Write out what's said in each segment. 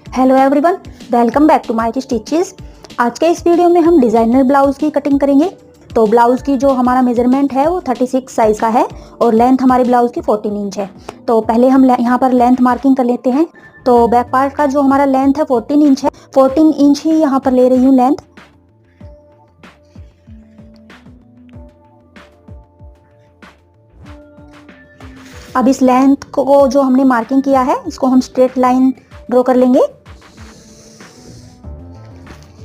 Hello everyone, welcome back to my stitches. आज के इस वीडियो में हम डिज़ाइनर ब्लाउज़ की कटिंग करेंगे। तो ब्लाउज़ की जो हमारा मेजरमेंट है वो 36 साइज़ का है और लेंथ हमारे ब्लाउज़ की 14 इंच है। तो पहले हम यहाँ पर लेंथ मार्किंग कर लेते हैं। तो बैक पार्ट का जो हमारा लेंथ है 14 इंच है। 14 इंच ही यहाँ पर ले रही हूँ लेंथ। अब इस लेंथ को जो हमने मार्किंग किया है इसको हम स्ट्रेट लाइन ड्रॉ कर लेंगे।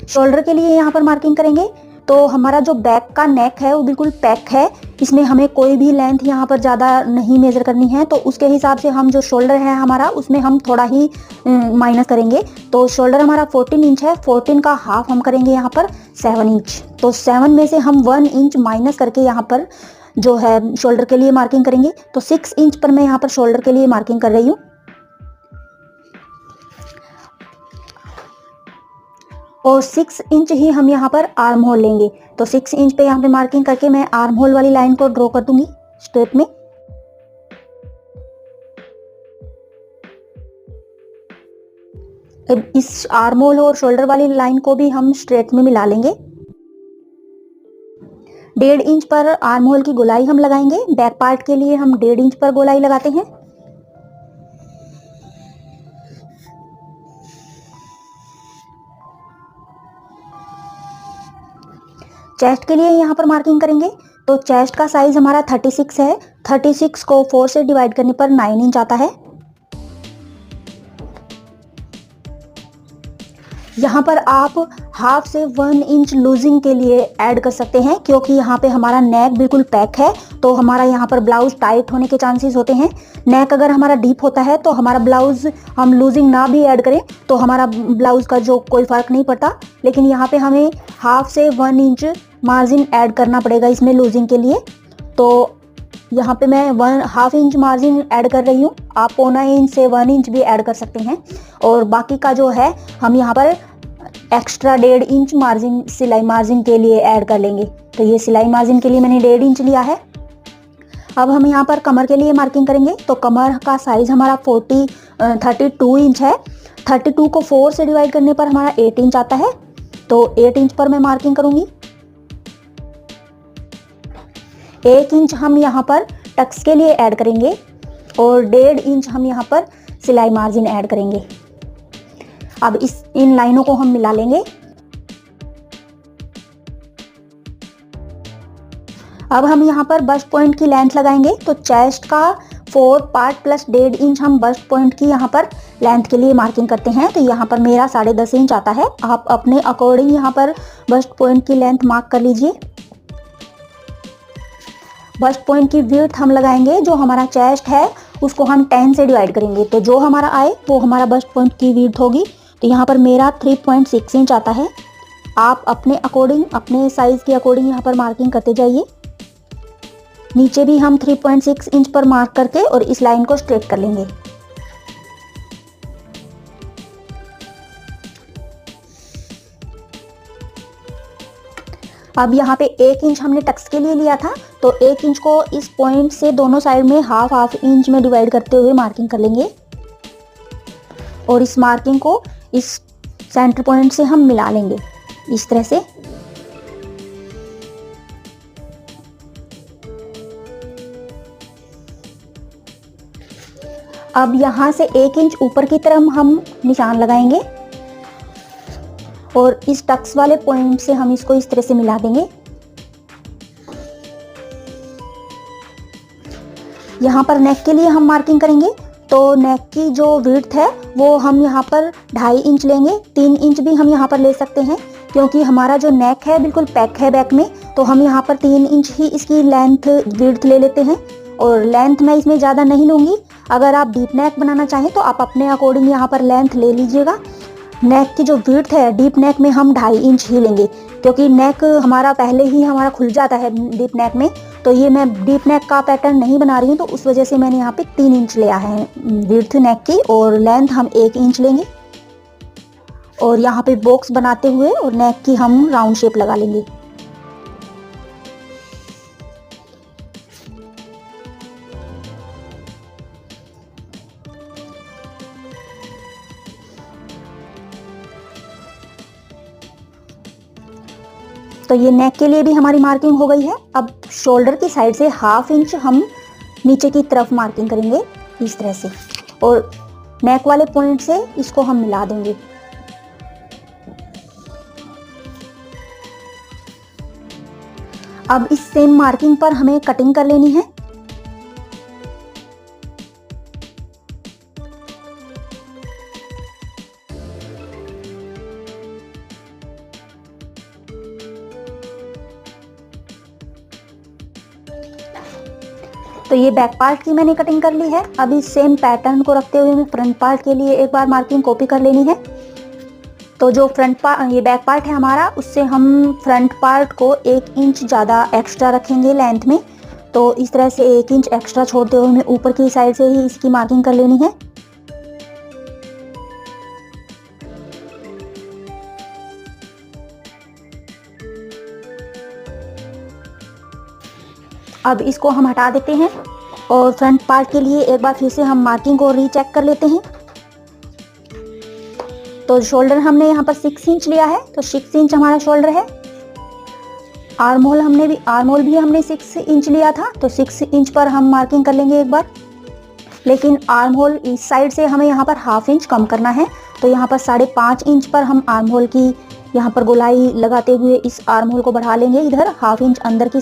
शोल्डर के लिए यहाँ पर मार्किंग करेंगे। तो हमारा जो बैक का नेक है वो बिल्कुल पैक है, इसमें हमें कोई भी लेंथ यहाँ पर ज़्यादा नहीं मेज़र करनी है। तो उसके हिसाब से हम जो शोल्डर है हमारा उसमें हम थोड़ा ही माइनस करेंगे। तो शोल्डर हमारा 14 इंच है, 14 का हाफ हम करेंगे यहाँ पर 7 इंच। तो 7 में से हम 1 इंच माइनस करके यहाँ पर जो है शोल्डर के लिए मार्किंग करेंगे। तो 6 इंच पर मैं यहाँ पर शोल्डर के लिए मार्किंग कर रही हूँ। और 6 इंच ही हम यहाँ पर आर्म होल लेंगे। तो 6 इंच पे यहाँ पे मार्किंग करके मैं आर्म होल वाली लाइन को ड्रॉ कर दूंगी स्ट्रेट में। अब इस आर्म होल और शोल्डर वाली लाइन को भी हम स्ट्रेट में मिला लेंगे। 1.5 इंच पर आर्म होल की गोलाई हम लगाएंगे। बैक पार्ट के लिए हम 1.5 इंच पर गोलाई लगाते हैं। चेस्ट के लिए यहाँ पर मार्किंग करेंगे। तो चेस्ट का साइज हमारा 36 है। 36 को 4 से डिवाइड करने पर 9 इंच आता है। यहाँ पर आप हाफ से 1 इंच लूजिंग के लिए ऐड कर सकते हैं, क्योंकि यहाँ पे हमारा नेक बिल्कुल पैक है। तो हमारा यहाँ पर ब्लाउज टाइट होने के चांसेस होते हैं। नेक अगर हमारा डीप होता है तो हमारा ब्लाउज हम लूजिंग ना भी ऐड करें तो हमारा ब्लाउज का जो कोई फ़र्क नहीं पड़ता। लेकिन यहाँ पे हमें हाफ से 1 इंच मार्जिन ऐड करना पड़ेगा इसमें लूजिंग के लिए। तो यहाँ पे मैं 1/2 इंच मार्जिन ऐड कर रही हूँ। आप 0.25 इंच से 1 इंच भी ऐड कर सकते हैं। और बाकी का जो है हम यहाँ पर एक्स्ट्रा 1.5 इंच मार्जिन सिलाई मार्जिन के लिए ऐड कर लेंगे। तो ये सिलाई मार्जिन के लिए मैंने 1.5 इंच लिया है। अब हम यहाँ पर कमर के लिए मार्किंग करेंगे। तो कमर का साइज हमारा 32 इंच है। 32 को 4 से डिवाइड करने पर हमारा 8 इंच आता है। तो 8 इंच पर मैं मार्किंग करूंगी। 1 इंच हम यहाँ पर टक्स के लिए ऐड करेंगे और 1.5 इंच हम यहाँ पर सिलाई मार्जिन ऐड करेंगे। अब इन लाइनों को हम मिला लेंगे। अब हम यहाँ पर बस्ट पॉइंट की लेंथ लगाएंगे। तो चेस्ट का 4 पार्ट प्लस 1.5 इंच हम बस्ट पॉइंट की यहाँ पर लेंथ के लिए मार्किंग करते हैं। तो यहाँ पर मेरा 10.5 इंच आता है। आप अपने अकॉर्डिंग यहाँ पर बस्ट पॉइंट की लेंथ मार्क कर लीजिए। बस्ट पॉइंट की विड्थ हम लगाएंगे। जो हमारा चेस्ट है उसको हम 10 से डिवाइड करेंगे। तो जो हमारा आए वो हमारा बस्ट पॉइंट की विड्थ होगी। तो यहाँ पर मेरा 3.6 इंच आता है। आप अपने अकॉर्डिंग अपने साइज़ के अकॉर्डिंग यहाँ पर मार्किंग करते जाइए। नीचे भी हम 3.6 इंच पर मार्क करके और इस लाइन को स्ट्रेट कर लेंगे। अब यहाँ पे 1 इंच हमने टक्स के लिए लिया था। तो 1 इंच को इस पॉइंट से दोनों साइड में हाफ इंच में डिवाइड करते हुए मार्किंग कर लेंगे। और इस मार्किंग को इस सेंटर पॉइंट से हम मिला लेंगे इस तरह से। अब यहाँ से 1 इंच ऊपर की तरफ हम निशान लगाएंगे और इस टक्स वाले पॉइंट से हम इसको इस तरह से मिला देंगे। यहाँ पर नेक के लिए हम मार्किंग करेंगे। तो नेक की जो विड्थ है वो हम यहाँ पर 2.5 इंच लेंगे। 3 इंच भी हम यहाँ पर ले सकते हैं, क्योंकि हमारा जो नेक है बिल्कुल पैक है बैक में। तो हम यहाँ पर 3 इंच ही इसकी लेंथ विड्थ ले लेते हैं। और लेंथ मैं इसमें ज़्यादा नहीं लूँगी। अगर आप डीप नेक बनाना चाहें तो आप अपने अकॉर्डिंग यहाँ पर लेंथ ले लीजिएगा। नेक की जो विड्थ है डीप नेक में हम 2.5 इंच ही लेंगे, क्योंकि नेक हमारा पहले ही हमारा खुल जाता है डीप नेक में। तो ये मैं डीप नेक का पैटर्न नहीं बना रही हूँ, तो उस वजह से मैंने यहाँ पे 3 इंच लिया है विड्थ नेक की। और लेंथ हम 1 इंच लेंगे और यहाँ पे बॉक्स बनाते हुए और नेक की हम राउंड शेप लगा लेंगे। तो ये नेक के लिए भी हमारी मार्किंग हो गई है। अब शोल्डर की साइड से 1/2 इंच हम नीचे की तरफ मार्किंग करेंगे इस तरह से, और नेक वाले पॉइंट से इसको हम मिला देंगे। अब इस सेम मार्किंग पर हमें कटिंग कर लेनी है। तो ये बैक पार्ट की मैंने कटिंग कर ली है। अब इस सेम पैटर्न को रखते हुए मैं फ्रंट पार्ट के लिए एक बार मार्किंग कॉपी कर लेनी है। तो जो ये बैक पार्ट है हमारा, उससे हम फ्रंट पार्ट को 1 इंच ज़्यादा एक्स्ट्रा रखेंगे लेंथ में। तो इस तरह से 1 इंच एक्स्ट्रा छोड़ते हुए हमें ऊपर की साइड से ही इसकी मार्किंग कर लेनी है। अब इसको हम हटा देते हैं और फ्रंट पार्ट के लिए एक बार फिर से हम मार्किंग को रीचेक कर लेते हैं। तो शोल्डर हमने यहाँ पर 6 इंच लिया है, तो 6 इंच हमारा शोल्डर है। आर्म होल भी हमने 6 इंच लिया था, तो 6 इंच पर हम मार्किंग कर लेंगे एक बार। लेकिन आर्म होल इस साइड से हमें यहाँ पर 1/2 इंच कम करना है, तो यहाँ पर 5.5 इंच पर हम आर्म होल की यहाँ पर गोलाई लगाते हुए इस आर्म होल को बढ़ा लेंगे। इधर 1/2 इंच अंदर की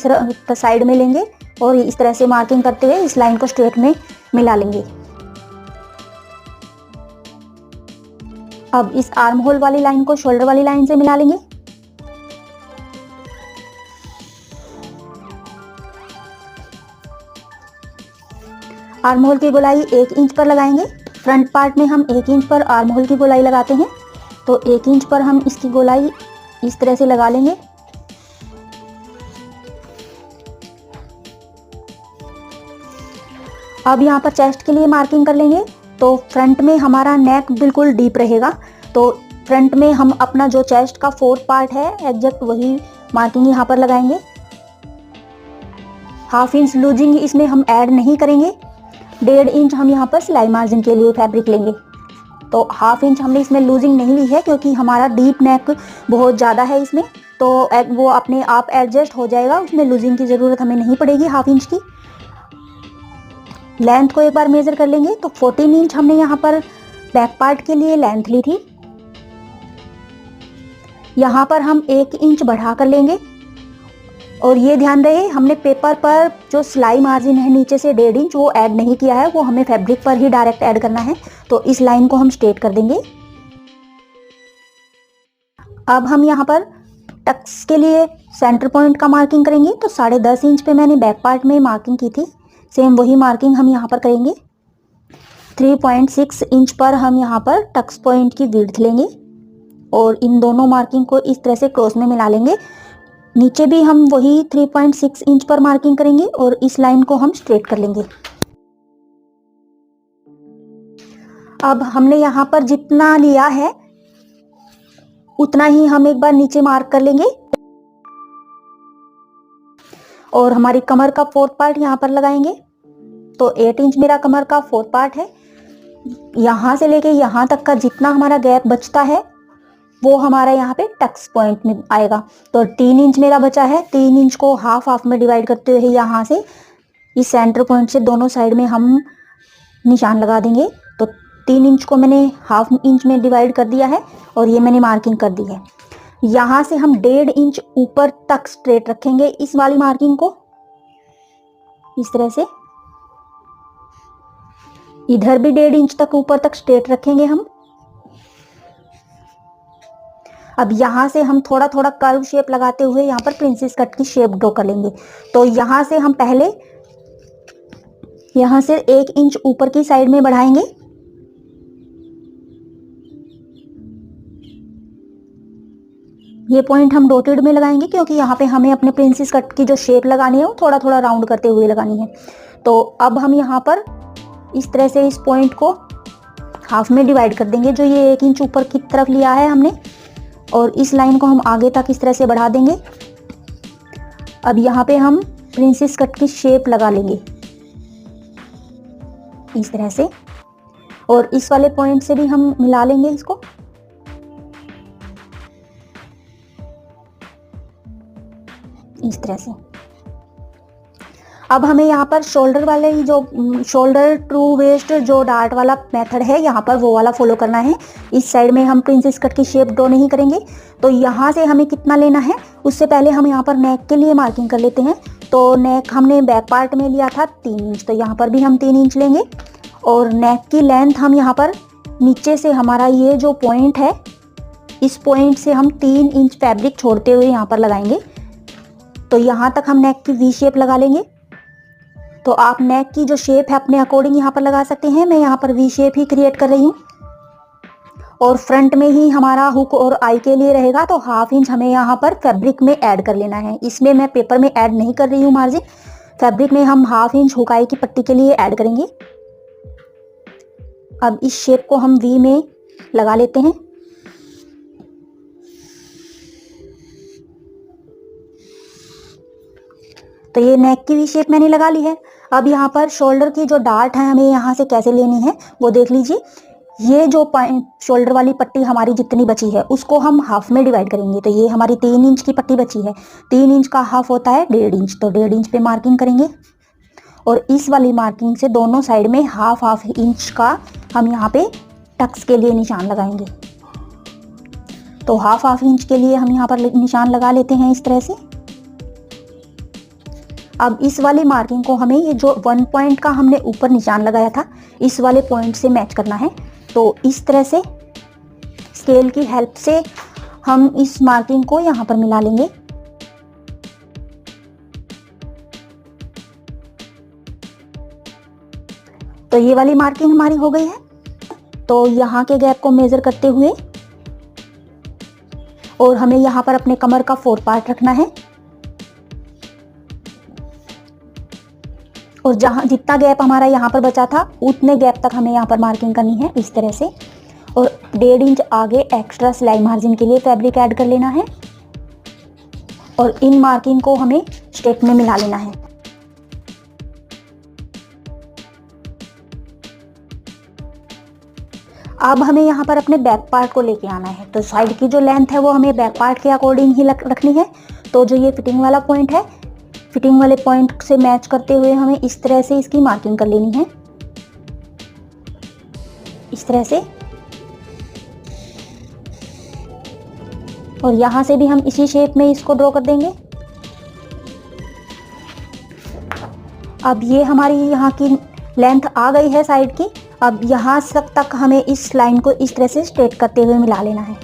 साइड में लेंगे और इस तरह से मार्किंग करते हुए इस लाइन को स्ट्रेट में मिला लेंगे। अब इस आर्म होल वाली लाइन को शोल्डर वाली लाइन से मिला लेंगे। आर्म होल की गोलाई 1 इंच पर लगाएंगे। फ्रंट पार्ट में हम 1 इंच पर आर्म होल की गोलाई लगाते हैं, तो 1 इंच पर हम इसकी गोलाई इस तरह से लगा लेंगे। अब यहाँ पर चेस्ट के लिए मार्किंग कर लेंगे। तो फ्रंट में हमारा नेक बिल्कुल डीप रहेगा, तो फ्रंट में हम अपना जो चेस्ट का 4th पार्ट है एग्जैक्ट वही मार्किंग यहाँ पर लगाएंगे। 1/2 इंच लूजिंग इसमें हम ऐड नहीं करेंगे। 1.5 इंच हम यहाँ पर सिलाई मार्जिन के लिए फैब्रिक लेंगे। तो 1/2 इंच हमने इसमें लूजिंग नहीं ली है क्योंकि हमारा डीप नेक बहुत ज़्यादा है इसमें, तो वो अपने आप एडजस्ट हो जाएगा, उसमें लूजिंग की ज़रूरत हमें नहीं पड़ेगी 1/2 इंच की। लेंथ को एक बार मेज़र कर लेंगे। तो 14 इंच हमने यहाँ पर बैक पार्ट के लिए लेंथ ली थी। यहाँ पर हम 1 इंच बढ़ा कर लेंगे, और ये ध्यान रहे हमने पेपर पर जो सिलाई मार्जिन है नीचे से 1.5 इंच वो ऐड नहीं किया है, वो हमें फैब्रिक पर ही डायरेक्ट ऐड करना है। तो इस लाइन को हम स्ट्रेट कर देंगे। अब हम यहाँ पर टक्स के लिए सेंटर पॉइंट का मार्किंग करेंगे। तो 10.5 इंच पे मैंने बैक पार्ट में मार्किंग की थी, सेम वही मार्किंग हम यहाँ पर करेंगे। 3.6 इंच पर हम यहाँ पर टक्स पॉइंट की विड्थ लेंगे और इन दोनों मार्किंग को इस तरह से क्रॉस में मिला लेंगे। नीचे भी हम वही 3.6 इंच पर मार्किंग करेंगे और इस लाइन को हम स्ट्रेट कर लेंगे। अब हमने यहाँ पर जितना लिया है उतना ही हम एक बार नीचे मार्क कर लेंगे, और हमारी कमर का 4th पार्ट यहाँ पर लगाएंगे। तो 8 इंच मेरा कमर का 4th पार्ट है। यहाँ से लेके यहाँ तक का जितना हमारा गैप बचता है वो हमारा यहाँ पे टक्स पॉइंट में आएगा। तो 3 इंच मेरा बचा है। 3 इंच को हाफ में डिवाइड करते हुए यहाँ से इस सेंटर पॉइंट से दोनों साइड में हम निशान लगा देंगे। तो 3 इंच को मैंने 1/2 इंच में डिवाइड कर दिया है और ये मैंने मार्किंग कर दी है। यहाँ से हम 1.5 इंच ऊपर तक स्ट्रेट रखेंगे इस वाली मार्किंग को, इस तरह से। इधर भी 1.5 इंच तक ऊपर तक स्ट्रेट रखेंगे हम। अब यहाँ से हम थोड़ा थोड़ा कर्व शेप लगाते हुए यहाँ पर प्रिंसेस कट की शेप ड्रॉ कर लेंगे। तो यहाँ से हम पहले यहाँ से 1 इंच ऊपर की साइड में बढ़ाएंगे। ये पॉइंट हम डॉटेड में लगाएंगे क्योंकि यहाँ पे हमें अपने प्रिंसेस कट की जो शेप लगानी है वो थोड़ा थोड़ा राउंड करते हुए लगानी है। तो अब हम यहाँ पर इस तरह से इस पॉइंट को हाफ में डिवाइड कर देंगे, जो ये 1 इंच ऊपर की तरफ लिया है हमने, और इस लाइन को हम आगे तक इस तरह से बढ़ा देंगे। अब यहाँ पे हम प्रिंसेस कट की शेप लगा लेंगे इस तरह से, और इस वाले पॉइंट से भी हम मिला लेंगे इसको। तरह से। अब हमें यहाँ पर शोल्डर वाले जो शोल्डर टू वेस्ट जो डार्ट वाला मेथड है यहाँ पर वो वाला फॉलो करना है। इस साइड में हम प्रिंसेस कट की शेप ड्रॉ नहीं करेंगे। तो यहाँ से हमें कितना लेना है उससे पहले हम यहाँ पर नेक के लिए मार्किंग कर लेते हैं। तो नेक हमने बैक पार्ट में लिया था 3 इंच, तो यहाँ पर भी हम 3 इंच लेंगे। और नेक की लेंथ हम यहाँ पर नीचे से हमारा ये जो पॉइंट है इस पॉइंट से हम 3 इंच फैब्रिक छोड़ते हुए यहाँ पर लगाएंगे। तो यहाँ तक हम नेक की वी शेप लगा लेंगे। तो आप नेक की जो शेप है अपने अकॉर्डिंग यहाँ पर लगा सकते हैं। मैं यहाँ पर वी शेप ही क्रिएट कर रही हूँ। और फ्रंट में ही हमारा हुक और आई के लिए रहेगा, तो 1/2 इंच हमें यहाँ पर फैब्रिक में ऐड कर लेना है। इसमें मैं पेपर में ऐड नहीं कर रही हूँ मार्जिन, फैब्रिक में हम 1/2 इंच हुक आई की पट्टी के लिए ऐड करेंगे। अब इस शेप को हम वी में लगा लेते हैं। तो ये नेक की वी शेप मैंने लगा ली है। अब यहाँ पर शोल्डर की जो डार्ट है हमें यहाँ से कैसे लेनी है वो देख लीजिए। ये जो शोल्डर वाली पट्टी हमारी जितनी बची है उसको हम हाफ में डिवाइड करेंगे। तो ये हमारी 3 इंच की पट्टी बची है, 3 इंच का हाफ होता है 1.5 इंच। तो 1.5 इंच पे मार्किंग करेंगे और इस वाली मार्किंग से दोनों साइड में हाफ इंच का हम यहाँ पे टक्स के लिए निशान लगाएंगे। तो हाफ इंच के लिए हम यहाँ पर निशान लगा लेते हैं इस तरह से। अब इस वाली मार्किंग को हमें ये जो 1 पॉइंट का हमने ऊपर निशान लगाया था इस वाले पॉइंट से मैच करना है। तो इस तरह से स्केल की हेल्प से हम इस मार्किंग को यहाँ पर मिला लेंगे। तो ये वाली मार्किंग हमारी हो गई है। तो यहाँ के गैप को मेजर करते हुए और हमें यहाँ पर अपने कमर का 4 पार्ट रखना है और जहाँ जितना गैप हमारा यहाँ पर बचा था उतने गैप तक हमें यहाँ पर मार्किंग करनी है इस तरह से। और 1.5 इंच आगे एक्स्ट्रा सिलाई मार्जिन के लिए फैब्रिक ऐड कर लेना है और इन मार्किंग को हमें स्टेप में मिला लेना है। अब हमें यहाँ पर अपने बैक पार्ट को लेके आना है। तो साइड की जो लेंथ है वो हमें बैक पार्ट के अकॉर्डिंग ही रखनी है। तो जो ये फिटिंग वाला पॉइंट है, फिटिंग वाले पॉइंट से मैच करते हुए हमें इस तरह से इसकी मार्किंग कर लेनी है, इस तरह से। और यहाँ से भी हम इसी शेप में इसको ड्रॉ कर देंगे। अब ये हमारी यहाँ की लेंथ आ गई है साइड की। अब यहाँ तक हमें इस लाइन को इस तरह से स्ट्रेट करते हुए मिला लेना है।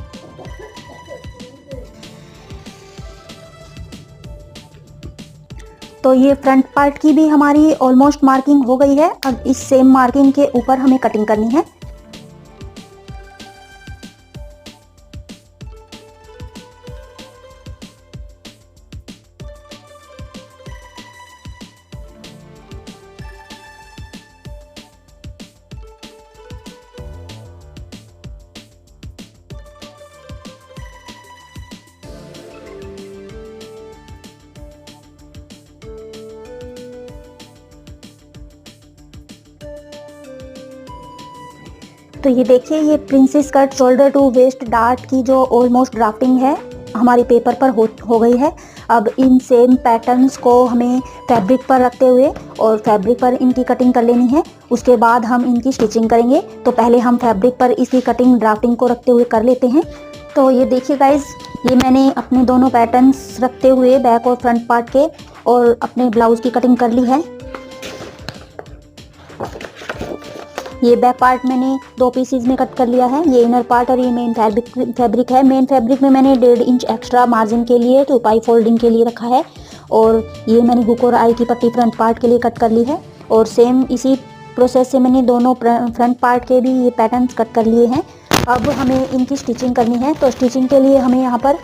तो ये फ्रंट पार्ट की भी हमारी ऑलमोस्ट मार्किंग हो गई है। अब इस सेम मार्किंग के ऊपर हमें कटिंग करनी है। तो ये देखिए, ये princess cut shoulder to waist dart की जो ऑलमोस्ट ड्राफ्टिंग है हमारी पेपर पर हो गई है। अब इन सेम पैटर्न्स को हमें फैब्रिक पर रखते हुए और फैब्रिक पर इनकी कटिंग कर लेनी है। उसके बाद हम इनकी स्टिचिंग करेंगे। तो पहले हम फैब्रिक पर इसकी कटिंग ड्राफ्टिंग को रखते हुए कर लेते हैं। तो ये देखिए गाइज, ये मैंने अपने दोनों पैटर्न्स रखते हुए बैक और फ्रंट पार्ट के और अपने ब्लाउज की कटिंग कर ली है। ये बैक पार्ट मैंने 2 पीसीज में कट कर लिया है, ये इनर पार्ट और ये मेन फैब्रिक है। मेन फैब्रिक में मैंने 1.5 इंच एक्स्ट्रा मार्जिन के लिए 2 पाई फोल्डिंग के लिए रखा है और ये मैंने हुक और आई की पट्टी फ्रंट पार्ट के लिए कट कर ली है। और सेम इसी प्रोसेस से मैंने दोनों फ्रंट पार्ट के भी ये पैटर्न्स कट कर लिए हैं। अब हमें इनकी स्टिचिंग करनी है। तो स्टिचिंग के लिए हमें यहाँ पर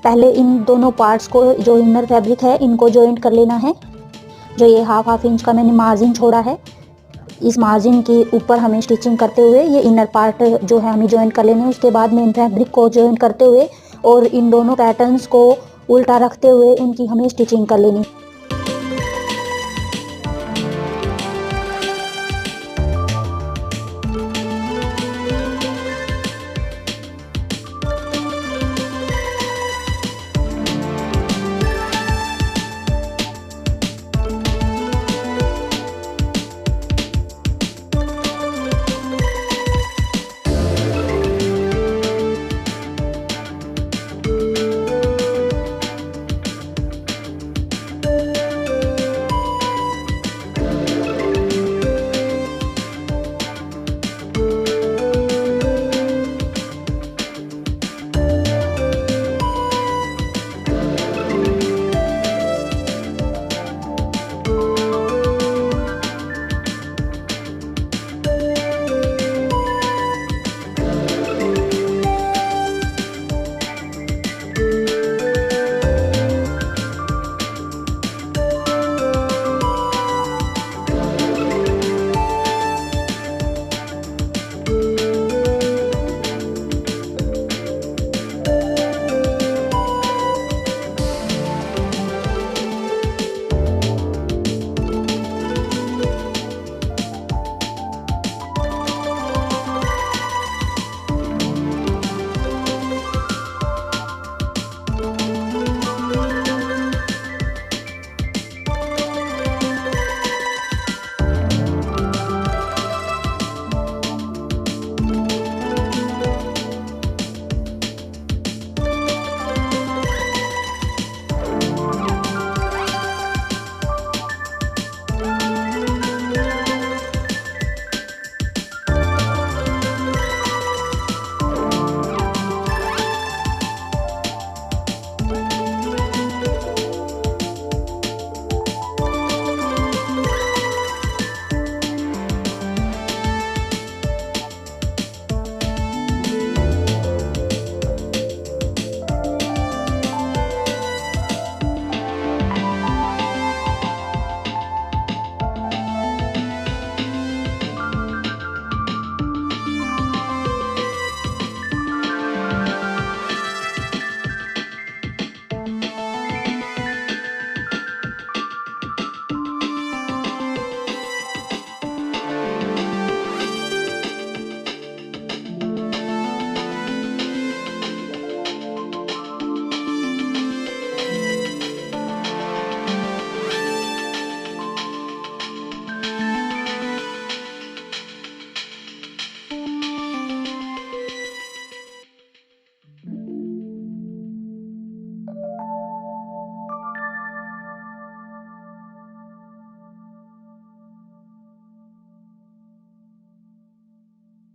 पहले इन दोनों पार्ट्स को, जो इनर फैब्रिक है, इनको जॉइंट कर लेना है। जो ये हाफ इंच का मैंने मार्जिन छोड़ा है, इस मार्जिन के ऊपर हमें स्टिचिंग करते हुए ये इनर पार्ट जो है हमें जॉइन कर लेने हैं। उसके बाद मेन फैब्रिक को जॉइन करते हुए और इन दोनों पैटर्न्स को उल्टा रखते हुए उनकी हमें स्टिचिंग कर लेनी।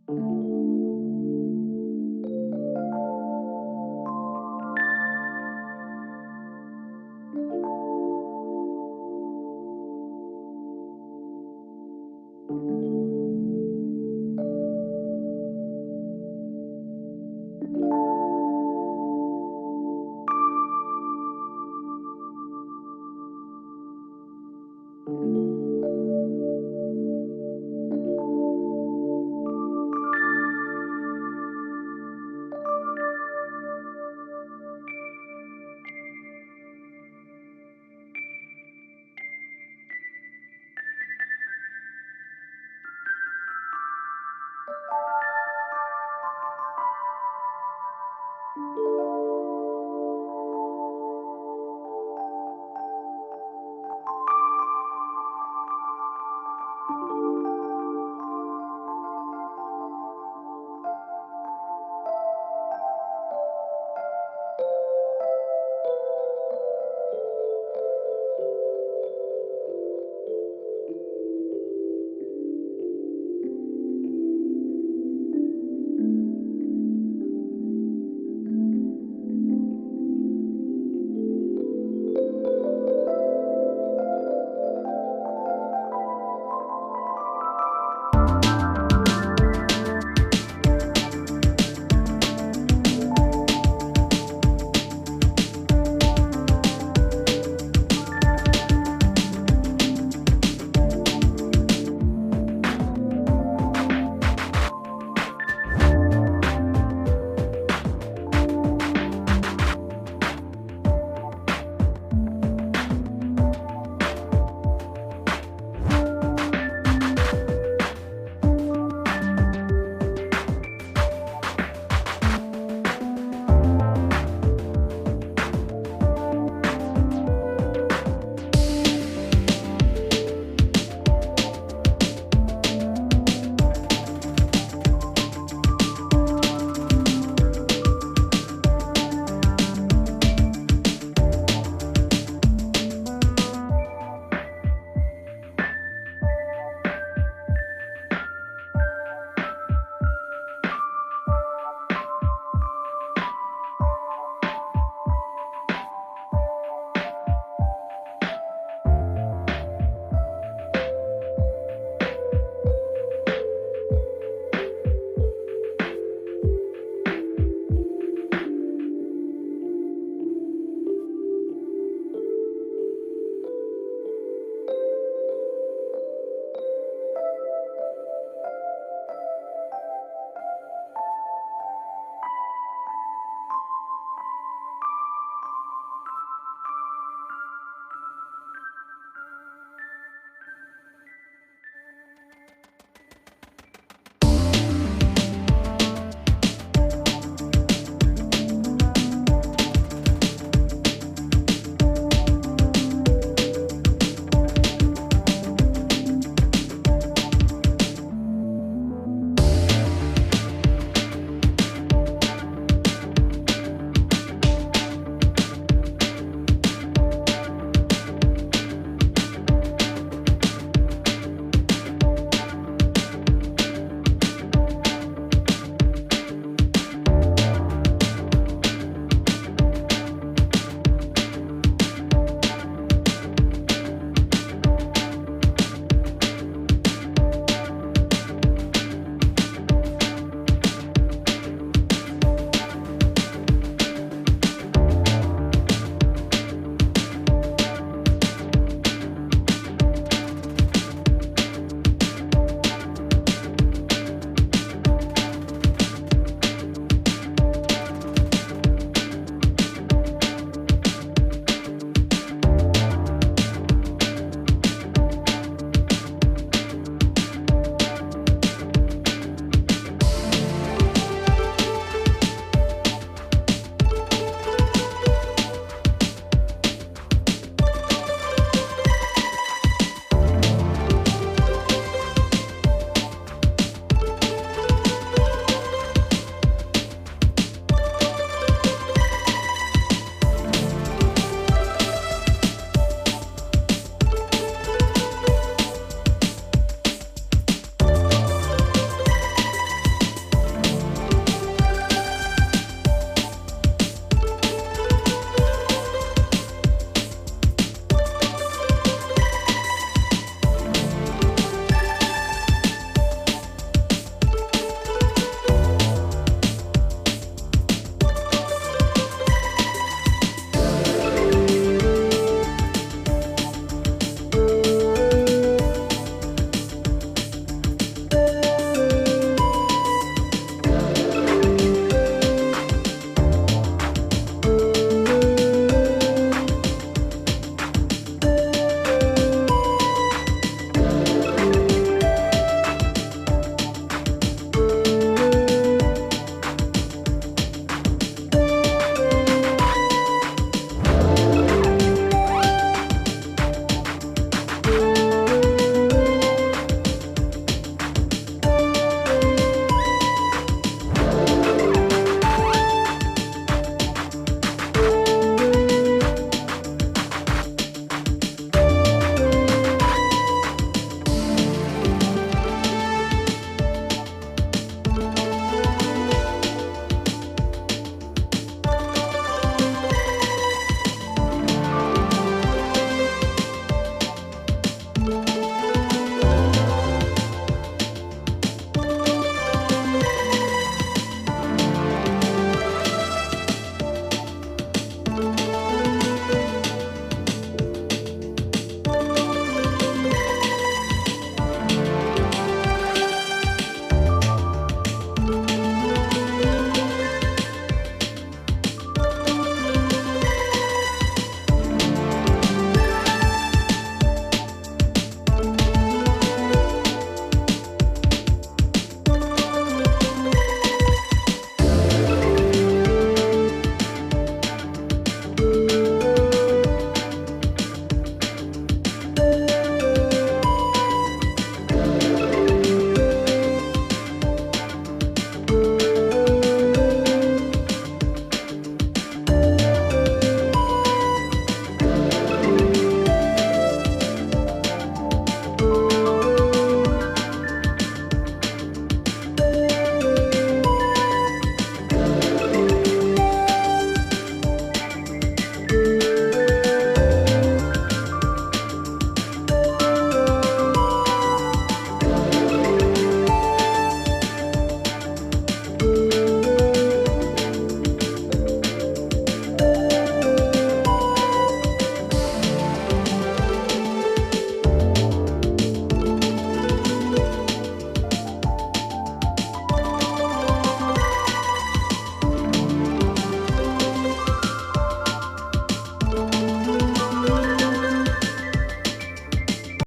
है।